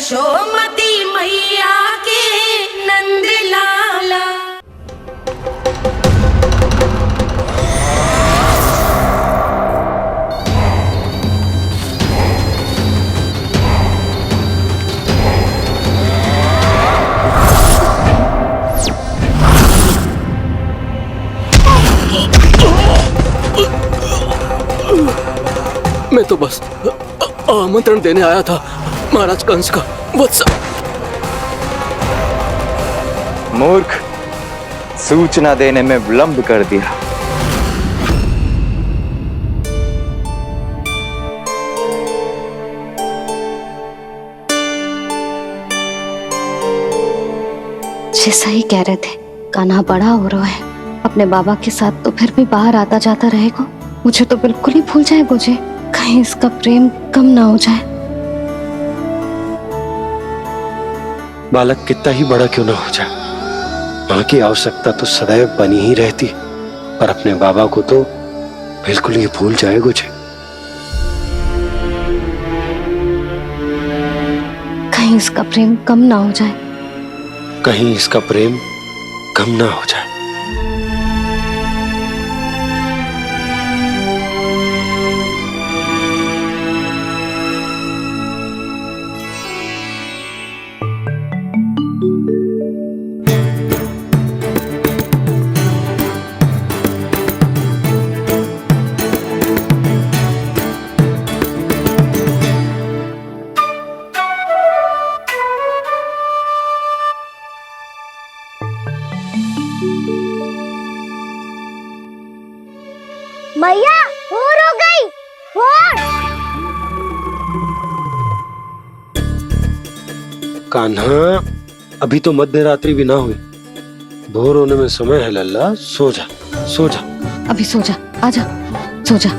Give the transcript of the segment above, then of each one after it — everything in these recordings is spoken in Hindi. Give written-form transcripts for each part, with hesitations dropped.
यशोमती मैया के नंद लाला। मैं तो बस आमंत्रण देने आया था महाराज कंस का वत्स। मूर्ख, सूचना देने में विलंब कर दिया। जैसा ही कह रहे थे, कान्हा बड़ा हो रहा है, अपने बाबा के साथ तो फिर भी बाहर आता जाता रहेगा। मुझे तो बिल्कुल ही भूल जाए मुझे, कहीं इसका प्रेम कम ना हो जाए। बालक कितना ही बड़ा क्यों ना हो जाए, माँ की आवश्यकता तो सदैव बनी ही रहती, पर अपने बाबा को तो बिल्कुल ही भूल जाए मुझे। कहीं इसका प्रेम कम ना हो जाए, कहीं इसका प्रेम कम ना हो जाए। मैया भोर हो गई, भोर। कान्हा, अभी तो मध्य रात्रि भी ना हुई, भोर होने में समय है लल्ला। सो जा, सो जा। अभी सो जा, आजा, सो जा।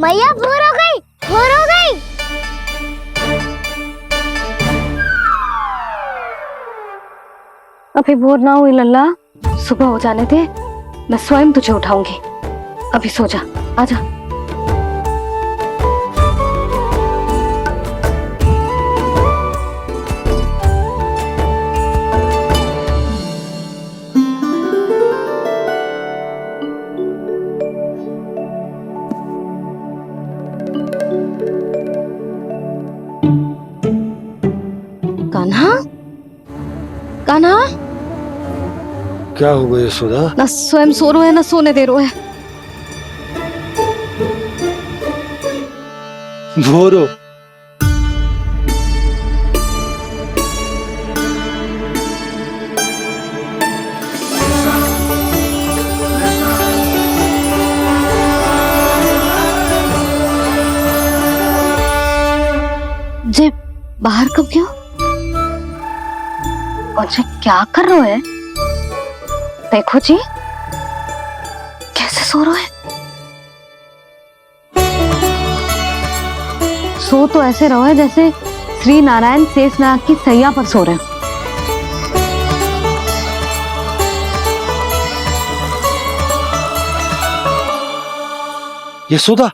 मैया भोर हो गई, भोर हो गई। अभी भोर ना हुई लल्ला, सुबह हो जाने दे, मैं स्वयं तुझे उठाऊंगी। अभी सो जा, आजा। कान्हा, कान्हा, क्या हो गया यशोदा? ना स्वयं सो रहे है ना सोने दे रहे है। भोर हो। जे बाहर कब गया? और जे क्या कर रहे है? देखो जी, कैसे सो रहे हैं। सो तो ऐसे रहो है जैसे श्री नारायण शेषनाग की सैया पर सो रहे हैं। यशोदा,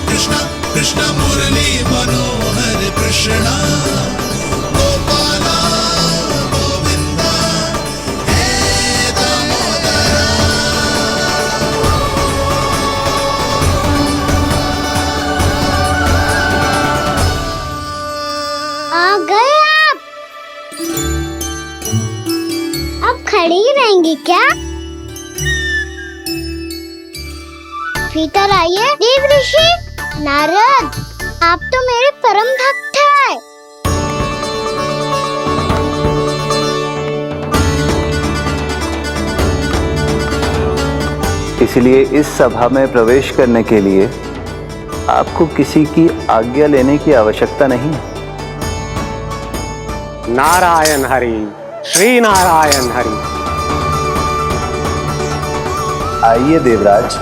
कृष्ण कृष्ण मुरली मनोहर कृष्ण गोपाला गोविंदा हे दामोदरा। आ गए आप? अब खड़ी ही रहेंगी क्या? भीतर आइए देव ऋषि। नारद, आप तो मेरे परम भक्त हैं। इसलिए इस सभा में प्रवेश करने के लिए आपको किसी की आज्ञा लेने की आवश्यकता नहीं है। नारायण हरि, श्री नारायण हरि। आइए देवराज,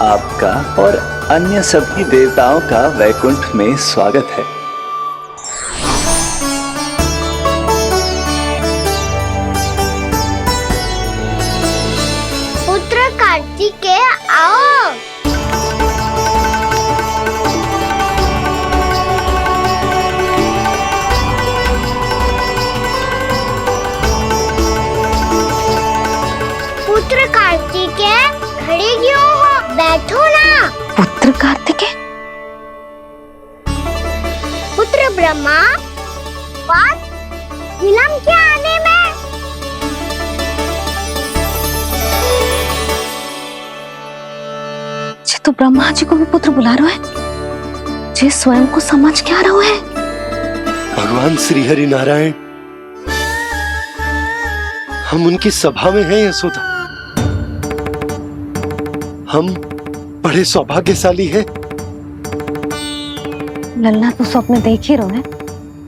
आपका और अन्य सभी देवताओं का वैकुंठ में स्वागत है। पुत्र कार्तिकेय आओ। पुत्र कार्तिकेय खड़े क्यों हो, बैठो ना। पुत्र कार्तिकेय? पुत्र ब्रह्मा, बात विलंब क्या आने में? जे तो ब्रह्मा जी को भी पुत्र बुला रहा है, जे स्वयं को समझ क्या रहा है। भगवान श्री हरि नारायण, हम उनकी सभा में हैं यशोदा। हम बड़े सौभाग्यशाली हैं। लल्ला तो स्वप्न देख ही रहे हैं,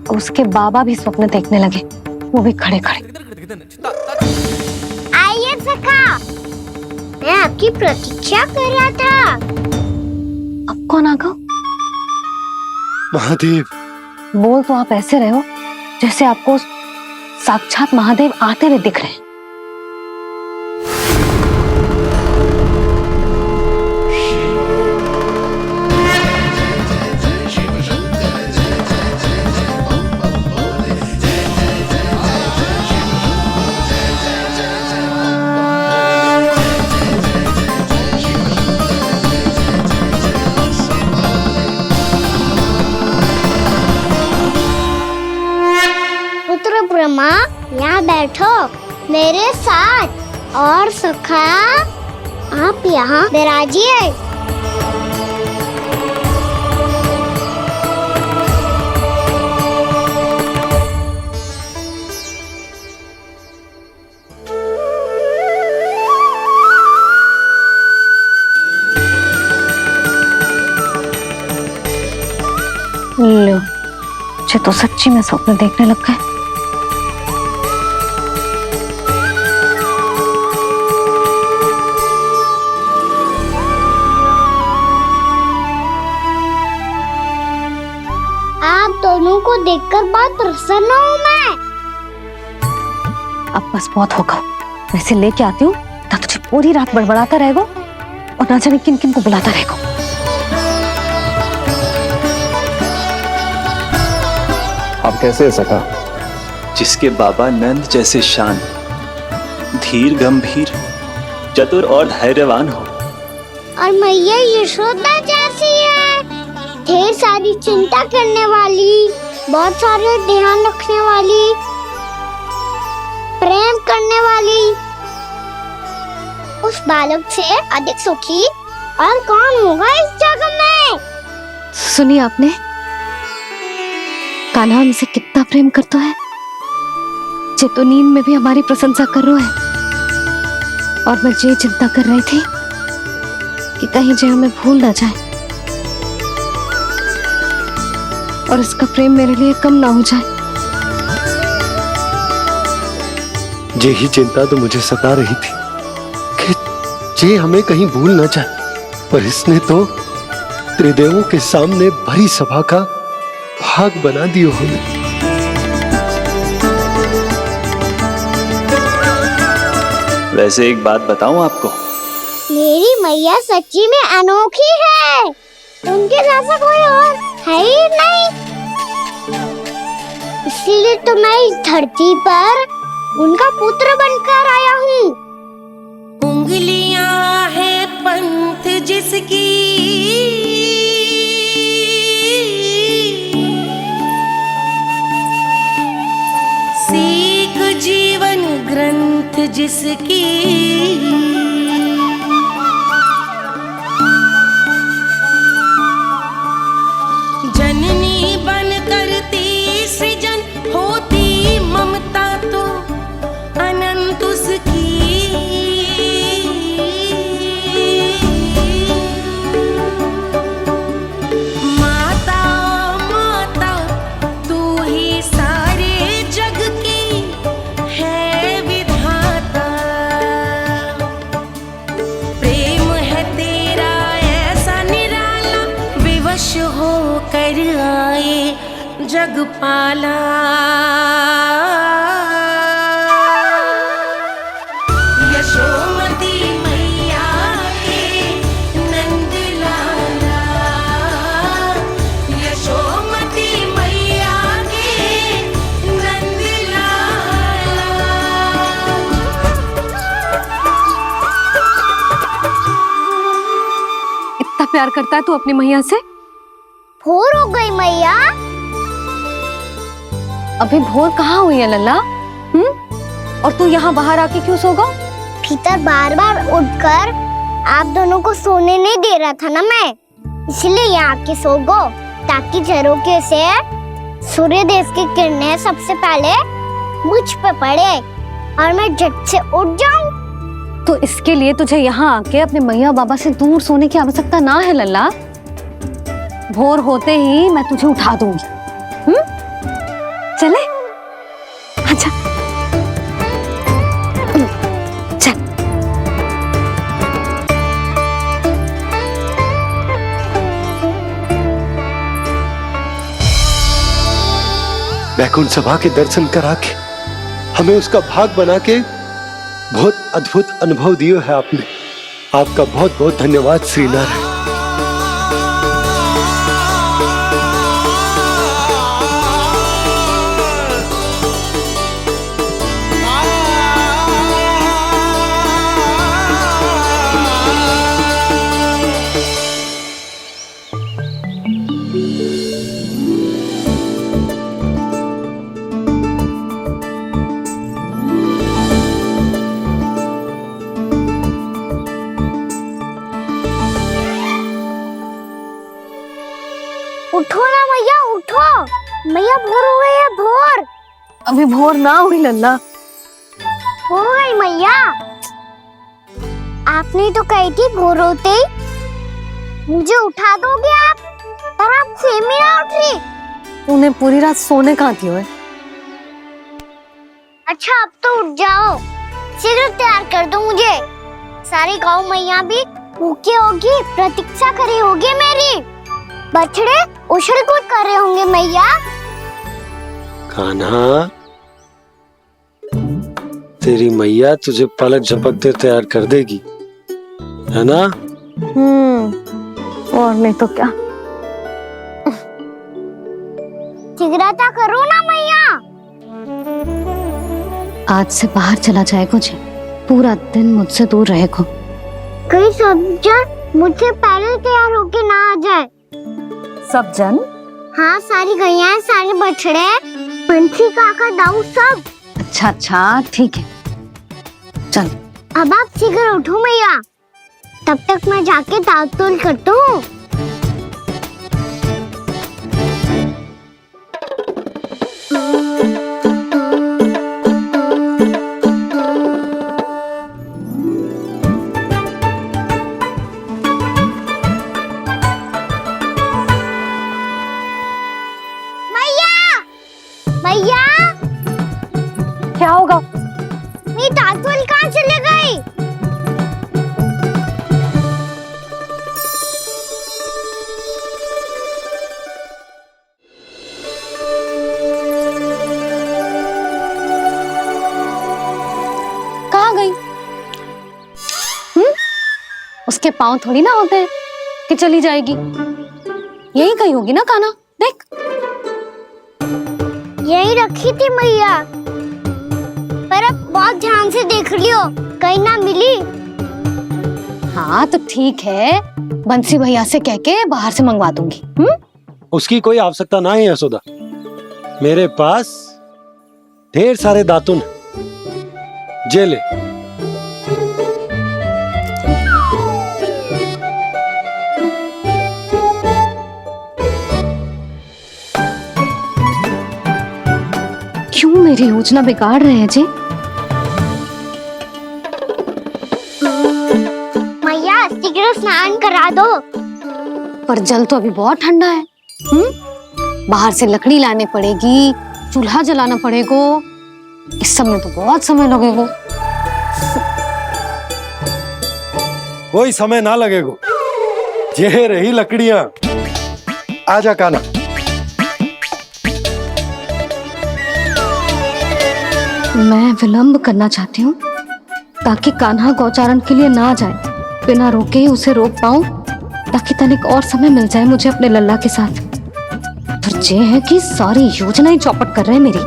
उसके बाबा भी स्वप्न देखने लगे, वो भी खड़े खड़े। आइए सखा, मैं आपकी प्रतीक्षा कर रहा था। अब कौन आ गया? महादेव। बोल तो आप ऐसे रहे हो जैसे आपको साक्षात महादेव आते हुए दिख रहे हैं। पुत्र ब्रह्मा, यहाँ बैठो मेरे साथ, और सखा आप यहाँ विराजिए। लो, मुझे तो सच्ची में स्वप्न देखने लग गए। आप दोनों को देखकर बहुत प्रसन्न हूँ मैं। अब बस बहुत होगा, वैसे लेके आती हूँ ना, तुझे पूरी रात बड़बड़ाता रहेगा और ना जाने किन किन को बुलाता रहेगा। आप कैसे है सखा? जिसके बाबा नंद जैसे शान, धीर गंभीर, चतुर और धैर्यवान हो, और मैया यशोदा जैसी है, ढेर सारी चिंता करने वाली, बहुत सारे ध्यान रखने वाली, प्रेम करने वाली। उस बालक से अधिक सुखी और कौन होगा इस जग में? सुनिए आपने, कान्हा हमसे कितना प्रेम करता है, जे तो नींद में भी हमारी प्रशंसा कर रहा है। और मैं ये चिंता कर रही थी कि कहीं जे हमें भूल ना जाए और इसका प्रेम मेरे लिए कम ना हो जाए। यही चिंता तो मुझे सता रही थी कि जे हमें कहीं भूल ना जाए, पर इसने तो त्रिदेवों के सामने भरी सभा का भाग बना दियो हमें। वैसे एक बात बताऊं आपको, मेरी मैया सच्ची में अनोखी है, उनके जैसा कोई और है ही नहीं। इसीलिए तो मैं इस धरती पर उनका पुत्र बनकर आया हूँ। उंगलियां है पंथ जिसकी, सीख जीवन ग्रंथ जिसकी, जननी बन करती सृजन होती ममता तो अनंत उसकी। माता माता तू ही सारे जग की है विधाता। जगपाला यशोमती मैया के नंद लाला यशोमती मैया के नंद लाला। इतना प्यार करता है तू अपनी मैया से? भोर हो गई मैया। अभी भोर कहाँ हुई है लल्ला? और तू यहाँ बाहर आके क्यों सो गया? भीतर बार बार उठकर आप दोनों को सोने नहीं दे रहा था ना मैं, इसलिए यहाँ आके सो गो, ताकि झरोखे से सूर्य देव की किरणें सबसे पहले मुझ पे पड़े और मैं झट से उठ जाऊं। तो इसके लिए तुझे यहाँ आके अपने मैया बाबा से दूर सोने की आवश्यकता ना है लल्ला। भोर होते ही मैं तुझे उठा दूंगी। चले अच्छा चल। वैकुंठ सभा के दर्शन करा के हमें उसका भाग बना के बहुत अद्भुत अनुभव दिए है आपने। आपका बहुत बहुत धन्यवाद श्रीनारायण। उठो ना मैया, उठो। मैया भोर हो गई है, भोर। अभी भोर ना हुई लल्ला। हो गई मैया। आपने तो कही थी भोर होते ही मुझे उठा दोगे आप, पर आप सेम ही ना उठ रही। तूने पूरी रात सोने कहाँ थी ओए? अच्छा अब तो उठ जाओ, शीघ्र तैयार कर दो मुझे। सारी गाँव मैया भी भूखी होगी, प्रतीक्षा करी होगी मेरी। बछड़े उछल कूद कर रहे होंगे मैया। कान्हा, तेरी मैया तुझे पलक झपकते तैयार कर देगी, है ना? और नहीं तो क्या। शीघ्रता करो ना मैया। आज से बाहर चला जाएगा जी, पूरा दिन मुझसे दूर रहेगा। कहीं सब जन मुझसे पहले तैयार होके ना आ जाए। सब जन? हाँ, सारी गैया, सारे बछड़े, पंछी, काका, दाऊ सब। अच्छा अच्छा ठीक है, चल। अब आप शीघ्र उठो मैया, तब तक मैं जाके ताल-तोल करता हूँ। मैया, क्या होगा? मेरी ताल-तोल कहाँ चले गई? कहाँ गई? उसके पाँव थोड़ी ना होते हैं कि चली जाएगी। यही कहीं होगी ना कान्हा, देख। यही रखी थी मैया, पर अब बहुत ध्यान से देख लियो, कहीं ना मिली। हाँ तो ठीक है, बंसी भैया से कह के बाहर से मंगवा दूंगी। उसकी कोई आवश्यकता ना है यशोदा, मेरे पास ढेर सारे दातुन जे ले। क्यों मेरी योजना बिगाड़ रहे हैं जी? मैया शीघ्र स्नान करा दो। पर जल तो अभी बहुत ठंडा है। बाहर से लकड़ी लाने पड़ेगी, चूल्हा जलाना पड़ेगा, इस सब में तो बहुत समय लगेगा। कोई समय ना लगेगा, ये रही लकड़ियां। आजा कान्हा, मैं विलंब करना चाहती हूँ ताकि कान्हा गौचारण के लिए ना जाए। बिना रोके ही उसे रोक पाऊं ताकि तनिक और समय मिल जाए मुझे अपने लल्ला के साथ। पर ये है कि सारी योजना ही चौपट कर रहे हैं मेरी।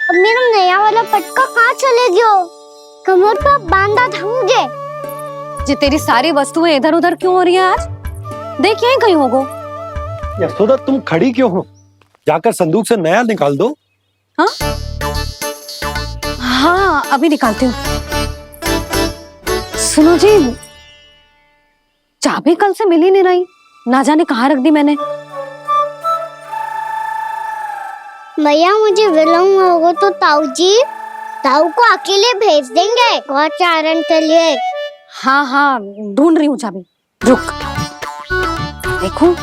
अब मेरा नया वाला पटका कहाँ चले गयो? कमर पर बांधा था मुझे। जी तेरी सारी वस्तुएं इधर उधर क्यों हो रही है आज? देख यहीं कहीं होगो। यशोदा तुम खड़ी क्यों हो? जाकर संदूक से नया निकाल दो। हाँ हाँ अभी निकालती हूँ। सुनो जी, चाबी कल से मिल ही नहीं रही, ना जाने कहाँ रख दी मैंने। भैया मुझे विलम्ब होगा तो ताऊ को अकेले भेज देंगे गौचारण के लिए। हाँ हाँ ढूंढ रही हूँ चाबी, रुक। देखूं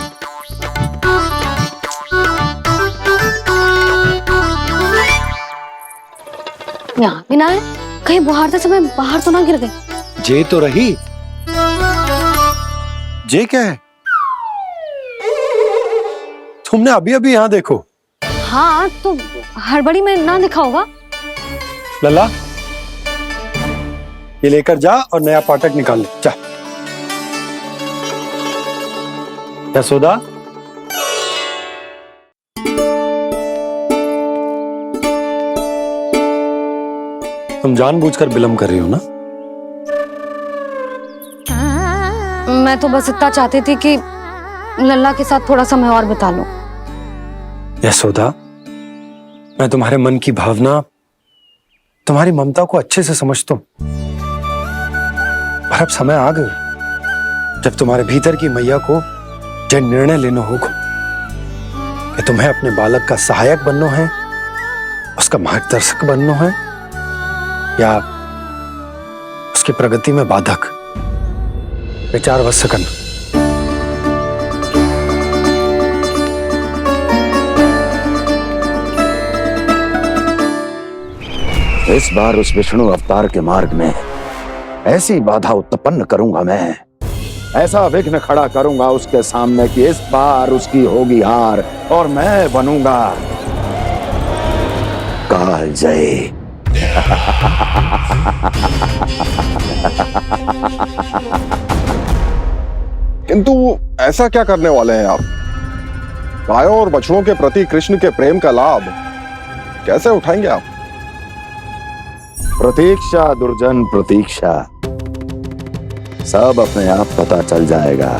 यहाँ भी ना है, कहीं बुहारते समय बाहर तो ना गिर गई। जे तो रही। जे क्या है? तुमने अभी अभी यहाँ देखो। हाँ तो हड़बड़ी में ना दिखा होगा। लल्ला ये लेकर जा और नया पाठक निकाल ले जा। यशोदा तुम जानबूझकर विलम्ब कर रही हो ना? मैं तो बस इतना चाहती थी कि लल्ला के साथ थोड़ा समय और बिता लूं। यशोदा मैं तुम्हारे मन की भावना, तुम्हारी ममता को अच्छे से समझता हूं, पर अब समय आ गया जब तुम्हारे भीतर की मैया को यह निर्णय लेना होगा कि तुम्हें अपने बालक का सहायक बनना है, उसका मार्गदर्शक बनना है, या उसकी प्रगति में बाधक। विचार अवश्य करना। इस बार उस विष्णु अवतार के मार्ग में ऐसी बाधा उत्पन्न करूंगा मैं, ऐसा विघ्न खड़ा करूंगा उसके सामने कि इस बार उसकी होगी हार और मैं बनूंगा कालजयी। किंतु ऐसा क्या करने वाले हैं आप? गायों और बछड़ों के प्रति कृष्ण के प्रेम का लाभ कैसे उठाएंगे आप? प्रतीक्षा दुर्जन प्रतीक्षा, सब अपने आप पता चल जाएगा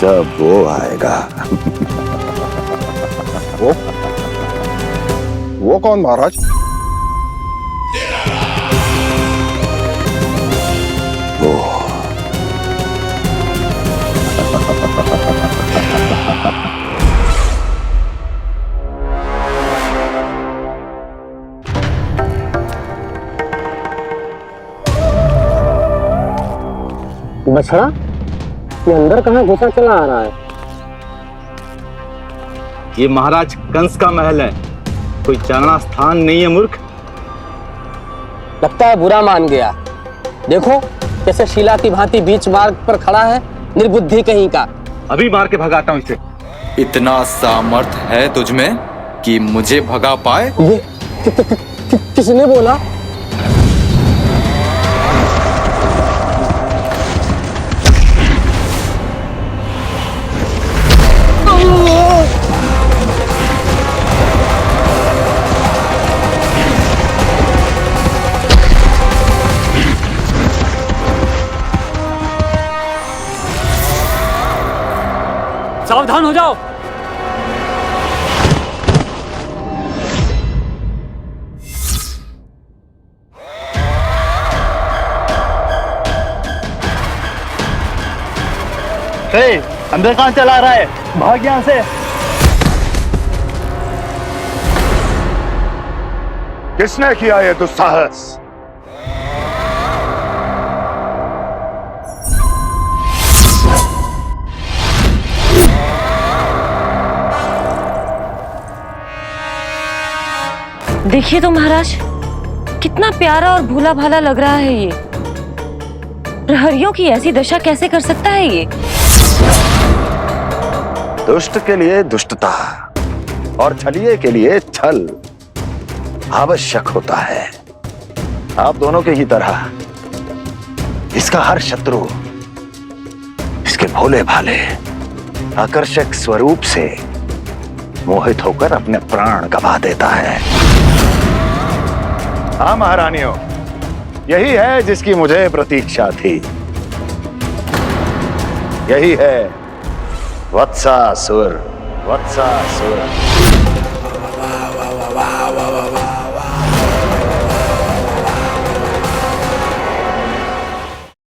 जब वो आएगा। वो कौन महाराज? वो बछड़ा ये अंदर कहाँ घुसा चला आ रहा है? ये महाराज कंस का महल है, कोई चारणा स्थान नहीं है मूर्ख। लगता है बुरा मान गया। देखो कैसे शिला की भांति बीच मार्ग पर खड़ा है, निर्बुद्धि कहीं का। अभी मार के भगाता हूँ इसे। इतना सामर्थ है तुझमें कि मुझे भगा पाए? ये किसने बोला? सावधान हो जाओ। अंदर कहाँ चला रहा है? भाग यहाँ से। किसने किया ये दुस्साहस? देखिए तो महाराज, कितना प्यारा और भोला भाला लग रहा है ये। प्रहरियों की ऐसी दशा कैसे कर सकता है ये? दुष्ट के लिए दुष्टता और छलिए के लिए छल आवश्यक होता है। आप दोनों के ही तरह इसका हर शत्रु इसके भोले भाले आकर्षक स्वरूप से मोहित होकर अपने प्राण गंवा देता है। हाँ महारानियों, यही है जिसकी मुझे प्रतीक्षा थी। यही है वत्सासुर।